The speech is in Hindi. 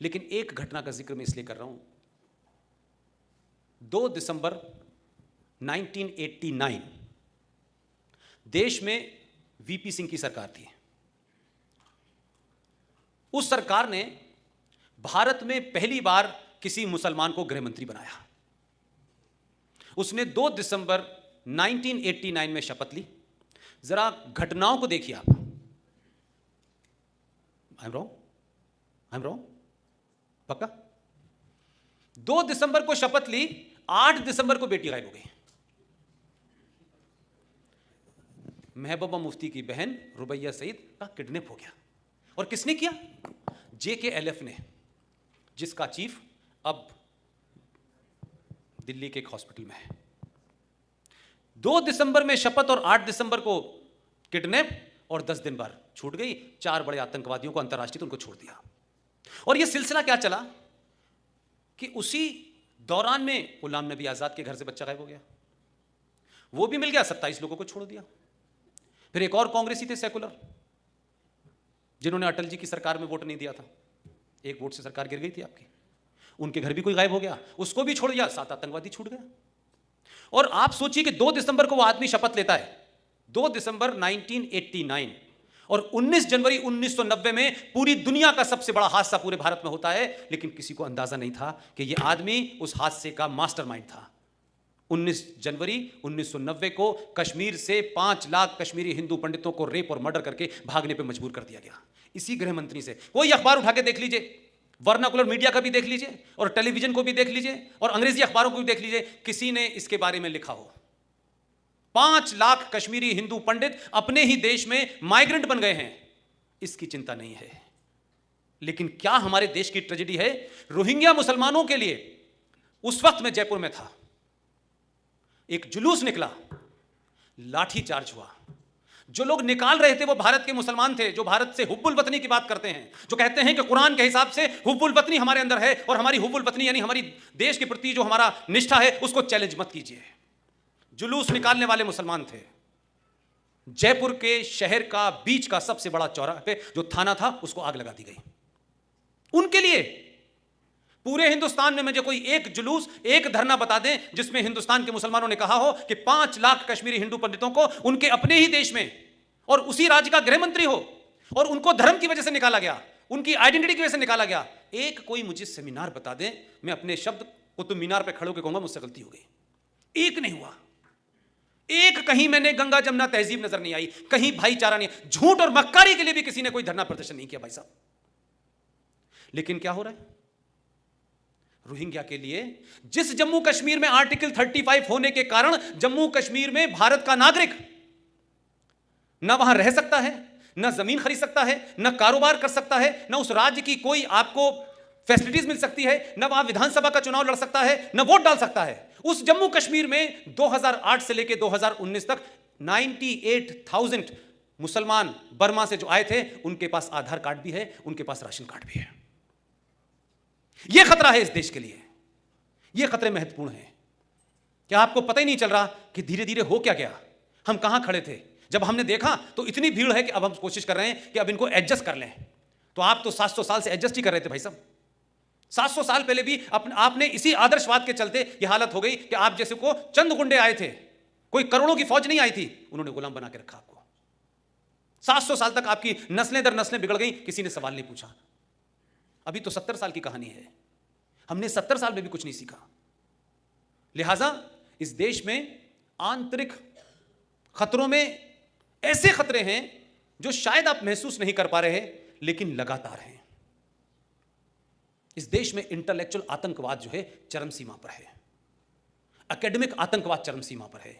लेकिन एक घटना का जिक्र मैं इसलिए कर रहा हूं। 2 दिसंबर 1989 देश में वीपी सिंह की सरकार थी। उस सरकार ने भारत में पहली बार किसी मुसलमान को गृह मंत्री बनाया। उसने 2 दिसंबर 1989 में शपथ ली। जरा घटनाओं को देखिए आप। I am wrong? पक्का? 2 दिसंबर को शपथ ली, 8 दिसंबर को बेटी गायब हो गई। महबूबा मुफ्ती की बहन रुबैया सईद का किडनैप हो गया। और किसने किया? JKLF ने, जिसका चीफ अब दिल्ली के एक हॉस्पिटल में है। 2 दिसंबर में शपथ और 8 दिसंबर को किडनैप, और 10 दिन बाद छूट गई। 4 बड़े आतंकवादियों को अंतर्राष्ट्रीय उनको छोड़ दिया। और यह सिलसिला क्या चला कि उसी दौरान में गुलाम नबी आजाद के घर से बच्चा गायब हो गया, वो भी मिल गया, 27 लोगों को छोड़ दिया। फिर एक और कांग्रेसी थे सेकुलर, जिन्होंने अटल जी की सरकार में वोट नहीं दिया था, एक वोट से सरकार गिर गई थी आपकी, उनके घर भी कोई गायब हो गया, उसको भी छोड़ दिया, 7 आतंकवादी छूट गए। और आप सोचिए कि 2 दिसंबर को वो आदमी शपथ लेता है, 2 दिसंबर 1989, और 19 जनवरी 1990 में पूरी दुनिया का सबसे बड़ा हादसा पूरे भारत में होता है। लेकिन किसी को अंदाजा नहीं था कि यह आदमी उस हादसे का मास्टरमाइंड था। 19 जनवरी 1990 को कश्मीर से 5 लाख कश्मीरी हिंदू पंडितों को रेप और मर्डर करके भागने पर मजबूर कर दिया गया, इसी गृह मंत्री से। कोई अखबार उठा के देख लीजिए, वर्नाकुलर मीडिया का भी देख लीजिए, और टेलीविजन को भी देख लीजिए, और अंग्रेजी अखबारों को भी देख लीजिए, किसी ने इसके बारे में लिखा हो। 5 लाख कश्मीरी हिंदू पंडित अपने ही देश में माइग्रेंट बन गए हैं, इसकी चिंता नहीं है। लेकिन क्या हमारे देश की ट्रेजेडी है? रोहिंग्या मुसलमानों के लिए उस वक्त मैं जयपुर में था, एक जुलूस निकला, लाठी चार्ज हुआ। जो लोग निकाल रहे थे वो भारत के मुसलमान थे, जो भारत से हुब्बुल वतनी की बात करते हैं, जो कहते हैं कि कुरान के हिसाब से हुब्बुल वतनी हमारे अंदर है, और हमारी हुब्बुल वतनी यानी हमारी देश के प्रति जो हमारा निष्ठा है उसको चैलेंज मत कीजिए। जुलूस निकालने वाले मुसलमान थे। जयपुर के शहर का बीच का सबसे बड़ा चौराहा पे जो थाना था उसको आग लगा दी गई। उनके लिए पूरे हिंदुस्तान में मुझे कोई एक जुलूस, एक धरना बता दें जिसमें हिंदुस्तान के मुसलमानों ने कहा हो कि 5 लाख कश्मीरी हिंदू पंडितों को उनके अपने ही देश में और उसी राज्य का गृह मंत्री हो, और उनको धर्म की वजह से निकाला गया, उनकी आइडेंटिटी की वजह से निकाला गया। एक कोई मुझे सेमिनार बता दें, मैं अपने शब्द कुतुब मीनार पर खड़े होकर कहूंगा मुझसे गलती हो गई। एक नहीं हुआ, एक कहीं मैंने गंगा जमुना तहजीब नजर नहीं आई, कहीं भाईचारा नहीं, झूठ और मक्कारी के लिए भी किसी ने कोई धरना प्रदर्शन नहीं किया भाई साहब। लेकिन क्या हो रहा है रोहिंग्या के लिए? जिस जम्मू कश्मीर में आर्टिकल 35 होने के कारण जम्मू कश्मीर में भारत का नागरिक ना वहां रह सकता है, ना जमीन खरीद सकता है, ना कारोबार कर सकता है, ना उस राज्य की कोई आपको फैसिलिटीज मिल सकती है, ना वहां विधानसभा का चुनाव लड़ सकता है, ना वोट डाल सकता है। उस जम्मू कश्मीर में 2008 से लेकर 2019 तक 98,000 मुसलमान बर्मा से जो आए थे, उनके पास आधार कार्ड भी है, उनके पास राशन कार्ड भी है। यह खतरा है इस देश के लिए, यह खतरे महत्वपूर्ण है। क्या आपको पता ही नहीं चल रहा कि धीरे धीरे हो क्या गया? हम कहां खड़े थे जब हमने देखा तो इतनी भीड़ है कि अब हम कोशिश कर रहे हैं कि अब इनको एडजस्ट कर लें। तो आप तो 700 साल से एडजस्ट ही कर रहे थे भाई साहब। 700 साल पहले भी आपने इसी आदर्शवाद के चलते यह हालत हो गई कि आप जैसे को चंद गुंडे आए थे, कोई करोड़ों की फौज नहीं आई थी, उन्होंने गुलाम बना के रखा आपको। 700 साल तक आपकी नस्लें दर नस्लें बिगड़ गई, किसी ने सवाल नहीं पूछा। अभी तो 70 साल की कहानी है, हमने 70 साल में भी कुछ नहीं सीखा। लिहाजा इस देश में आंतरिक खतरों में ऐसे खतरे हैं जो शायद आप महसूस नहीं कर पा रहे हैं, लेकिन लगातार हैं। इस देश में इंटेलेक्चुअल आतंकवाद जो है चरम सीमा पर है, एकेडमिक आतंकवाद चरम सीमा पर है।